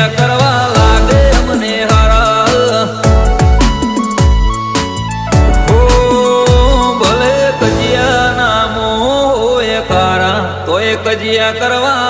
કજિયા કરવા લાગે મને હારા હો ભલે કજિયા નામો હોય ખારા તોય કજિયા કરવા